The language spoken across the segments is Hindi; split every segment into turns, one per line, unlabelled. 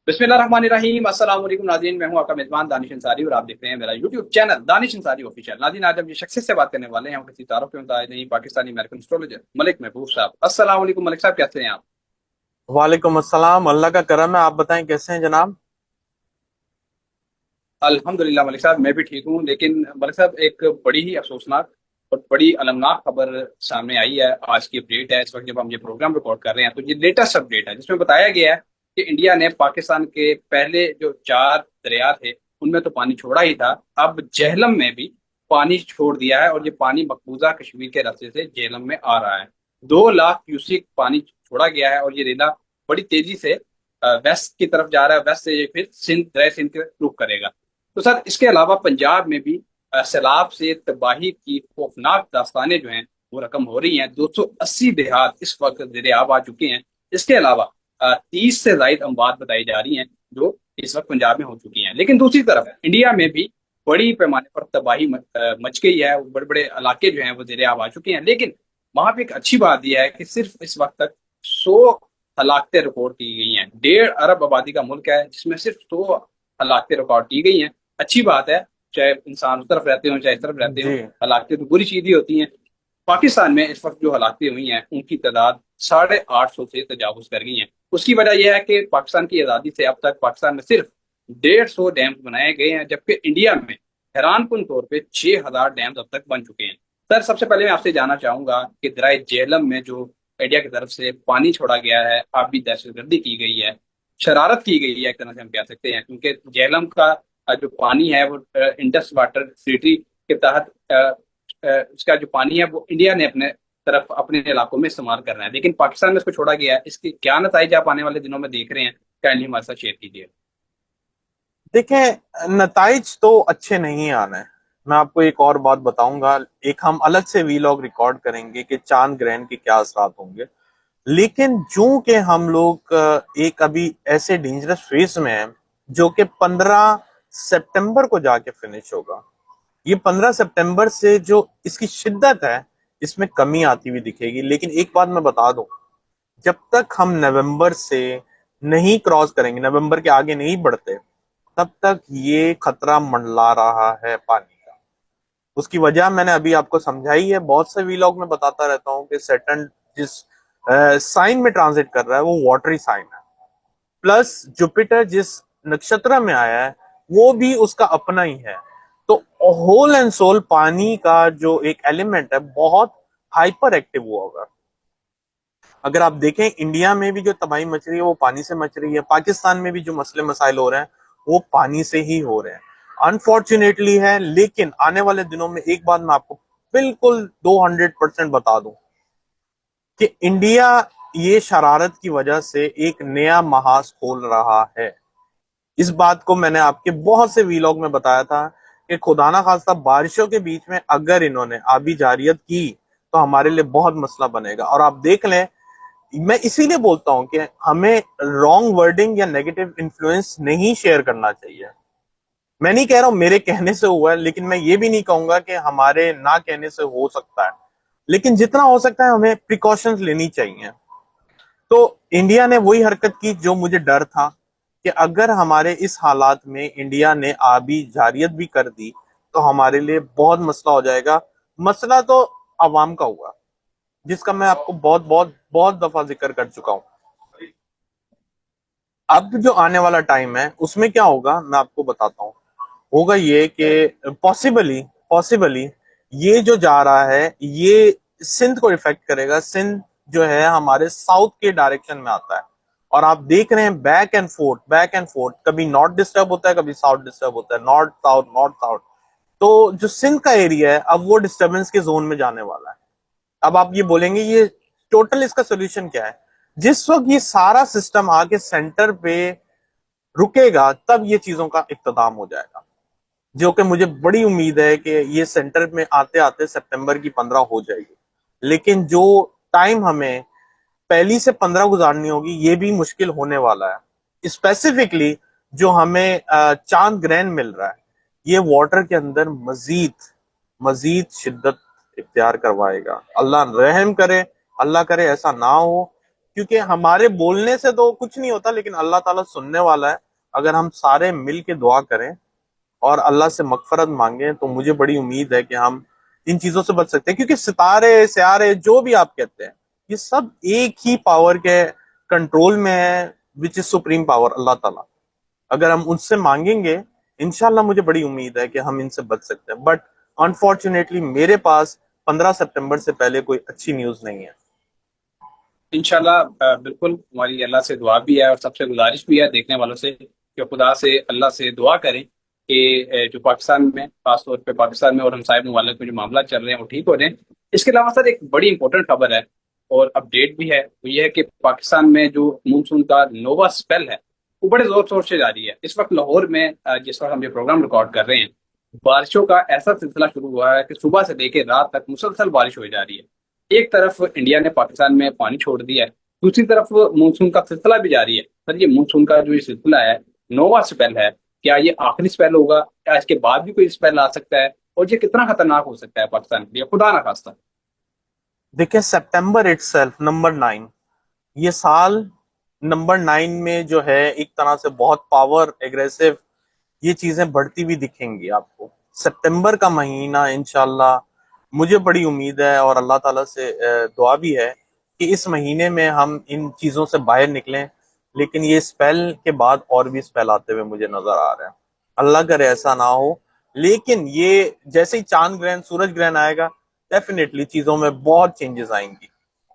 बिस्मिल्लाहिर्रहमानिर्रहीम अस्सलाम वालेकुम नाज़रीन। मैं हूं आपका मेजबान दानिश अंसारी और आप देख रहे हैं मेरा YouTube channel Danish Ansari official. नाज़रीन, आज हम जिस शख्सियत से बात करने वाले हैं वो किसी तारुफ के मुताबिक नहीं, पाकिस्तानी अमेरिकन एस्ट्रोलॉजर मलिक महबूब साहब। अस्सलाम वालेकुम मलिक साहब, कैसे हैं आप?
वालेकुम अस्सलाम। अल्लाह का करम है। आप बताएं कैसे हैं जनाब।
अल्हम्दुलिल्लाह मलिक साहब, मैं भी ठीक हूँ। लेकिन मलिक साहब, एक बड़ी ही अफसोसनाक और बड़ी अलमनाक खबर सामने आई है। आज की अपडेट है, इस वक्त जब हम ये प्रोग्राम रिकॉर्ड कर रहे हैं तो ये लेटेस्ट अपडेट है जिसमें बताया गया है कि इंडिया ने पाकिस्तान के पहले जो चार दरिया थे उनमें तो पानी छोड़ा ही था, अब जेहलम में भी पानी छोड़ दिया है और ये पानी मकबूजा कश्मीर के रास्ते से जेहलम में आ रहा है। 2 लाख क्यूसिक पानी छोड़ा गया है और ये रेला बड़ी तेजी से वेस्ट की तरफ जा रहा है। वेस्ट से ये फिर सिंध, दरिया सिंध के रुख करेगा। तो सर, इसके अलावा पंजाब में भी सैलाब से तबाही की खौफनाक दास्तानें जो हैं वो रकम हो रही हैं। 280 देहात इस वक्त ज़ेरे आब आ चुके हैं। इसके अलावा 30 से जायद अमवात बताई जा रही हैं जो इस वक्त पंजाब में हो चुकी हैं। लेकिन दूसरी तरफ इंडिया में भी बड़ी पैमाने पर तबाही मच गई है। बड़े बड़े इलाके जो हैं वो ज़ेरे आब आ चुके हैं। लेकिन वहां पे एक अच्छी बात यह है कि सिर्फ इस वक्त तक 100 हलाकतें रिकॉर्ड की गई हैं। 1.5 अरब आबादी का मुल्क है जिसमें सिर्फ 100 हलाकतें रिकॉर्ड की गई हैं। अच्छी बात है, चाहे इंसान उस तरफ रहते हो चाहे इस तरफ रहते हो,
जी।
हलाकतें तो बुरी चीज ही होती हैं। पाकिस्तान में इस वक्त जो हलाकतें हुई हैं उनकी तादाद 850 से तजावुज कर गई हैं। उसकी वजह यह है कि पाकिस्तान की आज़ादी से अब तक पाकिस्तान में सिर्फ 150 डैम बनाए गए हैं, जबकि इंडिया में हैरानकुन तौर पे 6000 डैम अब तक बन चुके हैं। सर, सबसे पहले मैं आपसे जानना चाहूंगा कि दरिया जेहलम में जो इंडिया की तरफ से पानी छोड़ा गया है, आबी दहशतगर्दी की गई है, शरारत की गई है, एक तरह से हम कह सकते हैं, क्योंकि जेहलम का जो पानी है वो इंडस वाटर ट्रीटी के तहत उसका जो पानी है वो इंडिया ने अपने तरफ अपने इलाकों में इस्तेमाल करना है, लेकिन पाकिस्तान में इसको छोड़ा गया है। इसके क्या नतीजे आप आने वाले दिनों में देख रहे हैं? काइंडली हमारे साथ शेयर कीजिए।
देखें, नताइज तो अच्छे नहीं आने। मैं आपको एक और बात बताऊंगा। एक हम अलग से वीलॉग रिकॉर्ड करेंगे कि चांद ग्रहण के क्या असरात होंगे। लेकिन जो कि हम लोग एक अभी ऐसे डेंजरस फेज में हैं जो कि 15 सितंबर को जाके फिनिश होगा। ये 15 सितंबर से जो इसकी शिद्दत है इसमें कमी आती हुई दिखेगी। लेकिन एक बात मैं बता दूं, जब तक हम नवंबर से नहीं क्रॉस करेंगे, नवंबर के आगे नहीं बढ़ते, तब तक ये खतरा मंडला रहा है पानी का। उसकी वजह मैंने अभी आपको समझाई है। बहुत से वीलॉग में बताता रहता हूँ कि सैटर्न जिस साइन में ट्रांजिट कर रहा है वो वाटरी साइन है। प्लस जुपिटर जिस नक्षत्र में आया है वो भी उसका अपना ही है। तो होल एंड सोल पानी का जो एक एलिमेंट है बहुत हाइपर एक्टिव हुआ होगा। अगर आप देखें, इंडिया में भी जो तबाही मच रही है वो पानी से मच रही है। पाकिस्तान में भी जो मसले मसाइल हो रहे हैं वो पानी से ही हो रहे हैं। अनफॉर्चुनेटली है, लेकिन आने वाले दिनों में एक बात मैं आपको बिल्कुल 200% बता दूं कि इंडिया ये शरारत की वजह से एक नया महाज खोल रहा है। इस बात को मैंने आपके बहुत से वीलॉग में बताया था कि खुदा ना खास्ता बारिशों के बीच में अगर इन्होंने आबी जारियत की तो हमारे लिए बहुत मसला बनेगा। और आप देख लें, मैं इसीलिए बोलता हूं कि हमें रॉन्ग वर्डिंग या नेगेटिव इन्फ्लुएंस नहीं शेयर करना चाहिए। मैं नहीं कह रहा हूं मेरे कहने से हुआ है, लेकिन मैं ये भी नहीं कहूंगा कि हमारे ना कहने से हो सकता है। लेकिन जितना हो सकता है हमें प्रिकॉशंस लेनी चाहिए। तो इंडिया ने वही हरकत की जो मुझे डर था कि अगर हमारे इस हालात में इंडिया ने आबी जारियत भी कर दी तो हमारे लिए बहुत मसला हो जाएगा। मसला तो अवाम का हुआ, जिसका मैं आपको बहुत बहुत बहुत दफा जिक्र कर चुका हूं। अब जो आने वाला टाइम है उसमें क्या होगा मैं आपको बताता हूँ। होगा ये कि पॉसिबली पॉसिबली ये जो जा रहा है ये सिंध को इफेक्ट करेगा। सिंध जो है हमारे साउथ के डायरेक्शन में आता है। और आप देख रहे हैं बैक एंड फोर्थ, कभी नॉर्थ डिस्टर्ब होता है कभी साउथ डिस्टर्ब होता है, नॉर्थ साउथ। तो जो सिंध का एरिया है अब वो डिस्टर्बेंस के जोन में जाने वाला है। अब आप ये बोलेंगे ये टोटल इसका सोल्यूशन क्या है। जिस वक्त ये सारा सिस्टम आके सेंटर पे रुकेगा तब ये चीजों का इख्तिताम हो जाएगा, जो कि मुझे बड़ी उम्मीद है कि ये सेंटर में आते आते सितंबर की 15 हो जाएगी। लेकिन जो टाइम हमें पहली से 15 गुजारनी होगी ये भी मुश्किल होने वाला है। स्पेसिफिकली जो हमें चांद ग्रहण मिल रहा है ये वाटर के अंदर मजीद मजीद शिद्दत इख्तियार करवाएगा। अल्लाह रहम करे, अल्लाह करे ऐसा ना हो। क्योंकि हमारे बोलने से तो कुछ नहीं होता, लेकिन अल्लाह ताला सुनने वाला है। अगर हम सारे मिल के दुआ करें और अल्लाह से मगफरत मांगे तो मुझे बड़ी उम्मीद है कि हम इन चीजों से बच सकते हैं। क्योंकि सितारे सियारे जो भी आप कहते हैं, ये सब एक ही पावर के कंट्रोल में है, विच इज सुप्रीम पावर, अल्लाह ताला। अगर हम उनसे मांगेंगे, इंशाल्लाह मुझे बड़ी उम्मीद है कि हम इनसे बच सकते हैं। बट अनफॉर्चुनेटली मेरे पास 15 सितंबर से पहले कोई अच्छी न्यूज नहीं है।
इंशाल्लाह बिल्कुल हमारी अल्लाह से दुआ भी है और सबसे गुजारिश भी है देखने वालों से कि खुदा से अल्लाह से दुआ करें कि जो पाकिस्तान में, खासतौर पे पाकिस्तान में और हमसाय ममालिक में जो मामला चल रहे हैं वो ठीक हो जाएं। इसके अलावा सर एक बड़ी इंपॉर्टेंट खबर है और अपडेट भी है, वो ये है कि पाकिस्तान में जो मानसून का नोवा स्पेल है वो बड़े जोर शोर से जारी है। इस वक्त लाहौर में जिस वक्त हम ये प्रोग्राम रिकॉर्ड कर रहे हैं, बारिशों का ऐसा सिलसिला शुरू हुआ है कि सुबह से लेकर रात तक मुसलसल बारिश हो जा रही है। एक तरफ इंडिया ने पाकिस्तान में पानी छोड़ दिया है, दूसरी तरफ मानसून का सिलसिला भी जारी है। सर ये मानसून का जो ये सिलसिला है, नोवा स्पेल है, क्या ये आखिरी स्पेल होगा या इसके बाद भी कोई स्पेल आ सकता है? और ये कितना खतरनाक हो सकता है पाकिस्तान के लिए, खुदा ना खास्ता।
देखिए, सितंबर इटसेल्फ नंबर 9, ये साल नंबर 9 में जो है एक तरह से बहुत पावर एग्रेसिव ये चीजें बढ़ती हुई दिखेंगी आपको। सितंबर का महीना इंशाल्लाह, मुझे बड़ी उम्मीद है और अल्लाह ताला से दुआ भी है कि इस महीने में हम इन चीजों से बाहर निकलें। लेकिन ये स्पेल के बाद और भी स्पेल आते हुए मुझे नजर आ रहे हैं। अल्लाह करे ऐसा ना हो। लेकिन ये जैसे ही चांद ग्रहण, सूरज ग्रहण आएगा, डेफिनेटली चीजों में बहुत चेंजेस आएंगी।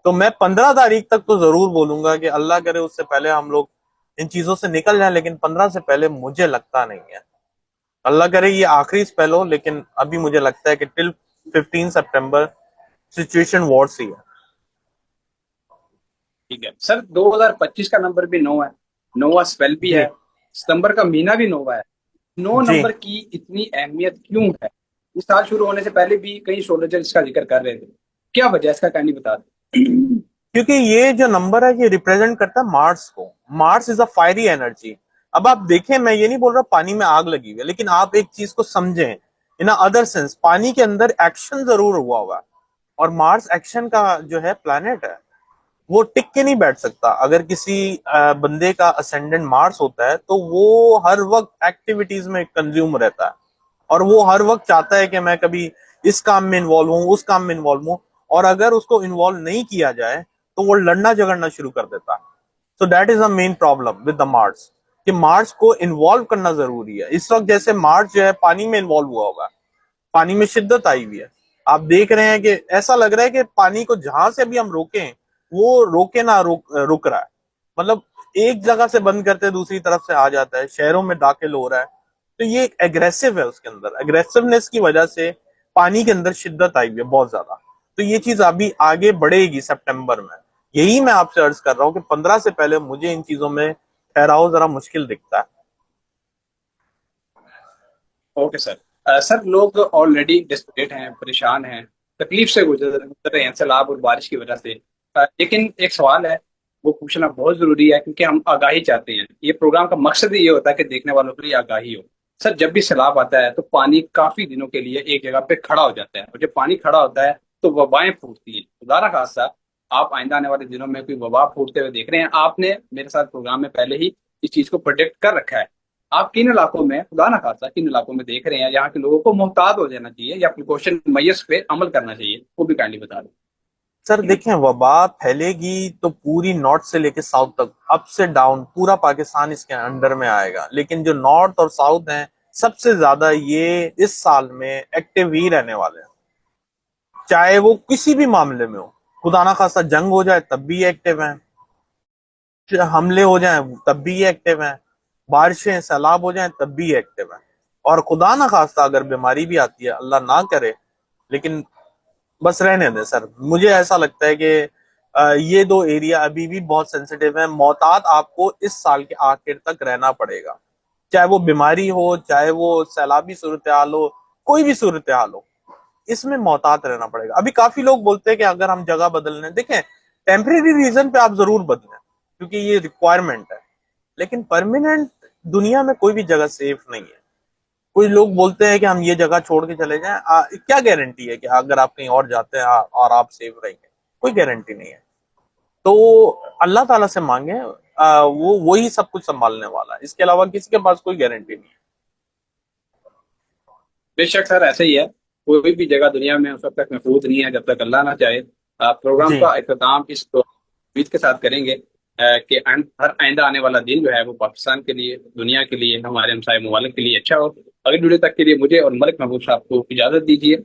तो मैं 15 तारीख तक तो जरूर बोलूंगा कि अल्लाह करे उससे पहले हम लोग इन चीजों से निकल जाएं, लेकिन 15 से पहले मुझे लगता नहीं है। अल्लाह करे ये आखिरी स्पेल हो, लेकिन अभी मुझे लगता है कि टिल 15 सितंबर सिचुएशन वॉर सी है।
ठीक है सर, 2025 का नंबर भी 9 है, नोवा स्पेल भी
जी।
है, सितंबर का महीना भी नोवा है। 9
जी।
नंबर की इतनी अहमियत क्यों है? इस साल शुरू होने से पहले भी कई एस्ट्रोलॉजर इसका जिक्र कर रहे थे, क्या वजह है इसका, कहनी बता दें।
क्योंकि ये जो नंबर है ये रिप्रेजेंट करता है मार्स को। Mars is a fiery energy. अब आप देखें, मैं ये नहीं बोल रहा पानी में आग लगी हुई है, लेकिन आप एक चीज को समझें इन अदर सेंस, पानी के अंदर एक्शन जरूर हुआ होगा। और मार्स एक्शन का जो है प्लैनेट है, वो टिक के नहीं बैठ सकता। अगर किसी बंदे का असेंडेंट मार्स होता है तो वो हर वक्त एक्टिविटीज में कंज्यूम रहता है, और वो हर वक्त चाहता है कि मैं कभी इस काम में इन्वॉल्व हूँ, उस काम में इन्वॉल्व हूँ। और अगर उसको इन्वॉल्व नहीं किया जाए तो वो लड़ना झगड़ना शुरू कर देता है। So that is the main problem with the Mars, कि मार्स को इन्वॉल्व करना जरूरी है। इस वक्त जैसे मार्स जो है पानी में इन्वॉल्व हुआ होगा, पानी में शिद्दत आई हुई है। आप देख रहे हैं कि ऐसा लग रहा है कि पानी को जहां से भी हम रोकें, वो रोके ना रुक रहा है। मतलब एक जगह से बंद करते दूसरी तरफ से आ जाता है, शहरों में दाखिल हो रहा है। तो ये एक एग्रेसिव है, उसके अंदर एग्रेसिवनेस की वजह से पानी के अंदर शिद्दत आई हुई है बहुत ज्यादा। तो ये चीज अभी आगे बढ़ेगी सितंबर में। यही मैं आपसे अर्ज कर रहा हूँ कि 15 से पहले मुझे इन चीजों में ठहराव जरा मुश्किल दिखता है।
Okay sir. सर लोग ऑलरेडी डिस्परेट हैं, परेशान हैं, तकलीफ से गुजर रहे हैं सैलाब और बारिश की वजह से। लेकिन एक सवाल है, वो पूछना बहुत जरूरी है क्योंकि हम आगाही चाहते हैं। ये प्रोग्राम का मकसद ही ये होता है कि देखने वालों के लिए आगाही हो। सर जब भी सैलाब आता है तो पानी काफी दिनों के लिए एक जगह पे खड़ा हो जाता है, और जब पानी खड़ा होता है तो वबाएं फूटती हैं। खुदा ना खास्ता आप आइंदा आने वाले दिनों में कोई वबा फूटते हुए देख रहे हैं, आपने मेरे साथ प्रोग्राम में पहले ही इस चीज को प्रोडिक्ट कर रखा है। आप किन इलाकों में, खुदा ना खासा किन इलाकों में देख रहे हैं यहाँ के लोगों को मोहतात हो जाना चाहिए या प्रिकॉशन मैयर्स पे अमल करना चाहिए, वो भी काइंडली बता दें।
सर देखें, वबा फैलेगी तो पूरी नॉर्थ से लेके साउथ तक, अप से डाउन पूरा पाकिस्तान इसके अंडर में आएगा। लेकिन जो नॉर्थ और साउथ हैं, सबसे ज्यादा ये इस साल में एक्टिव ही रहने वाले हैं। चाहे वो किसी भी मामले में हो, खुदा ना खासा जंग हो जाए तब भी ये एक्टिव हैं, हमले हो जाएं तब भी ये एक्टिव हैं, बारिशें सैलाब हो जाएं तब भी ये एक्टिव हैं। और खुदा ना खास्ता अगर बीमारी भी आती है, अल्लाह ना करे, लेकिन बस रहने दें सर। मुझे ऐसा लगता है कि ये दो एरिया अभी भी बहुत सेंसिटिव है। मोहतात आपको इस साल के आखिर तक रहना पड़ेगा, चाहे वो बीमारी हो, चाहे वो सैलाबी सूरत हाल हो, कोई भी सूरत हाल हो, इसमें मोहतात रहना पड़ेगा। अभी काफी लोग बोलते हैं कि अगर हम जगह बदल लें, देखें टेम्परेरी रीजन पे आप जरूर बदलें क्योंकि ये रिक्वायरमेंट है, लेकिन परमानेंट दुनिया में कोई भी जगह सेफ नहीं है। कुछ लोग बोलते हैं कि हम ये जगह छोड़ के चले जाएं, क्या गारंटी है कि अगर आप कहीं और जाते हैं और आप सेफ रहेंगे? कोई गारंटी नहीं है। तो अल्लाह ताला से मांगे, वो वही सब कुछ संभालने वाला है, इसके अलावा किसी के पास कोई गारंटी नहीं है।
बेशक सर ऐसे ही है। कोई भी जगह दुनिया में उस वक्त तक महफूज नहीं है जब तक अल्लाह ना चाहे। प्रोग्राम
जी।
का इख्तिताम इस उम्मीद के साथ करेंगे कि हर आइंदा आने वाला दिन जो है वो पाकिस्तान के लिए, दुनिया के लिए, हमारे हमसाय ममालिक के लिए अच्छा हो। अगली वीडियो तक के लिए मुझे और मलिक महबूब साहब को इजाजत दीजिए।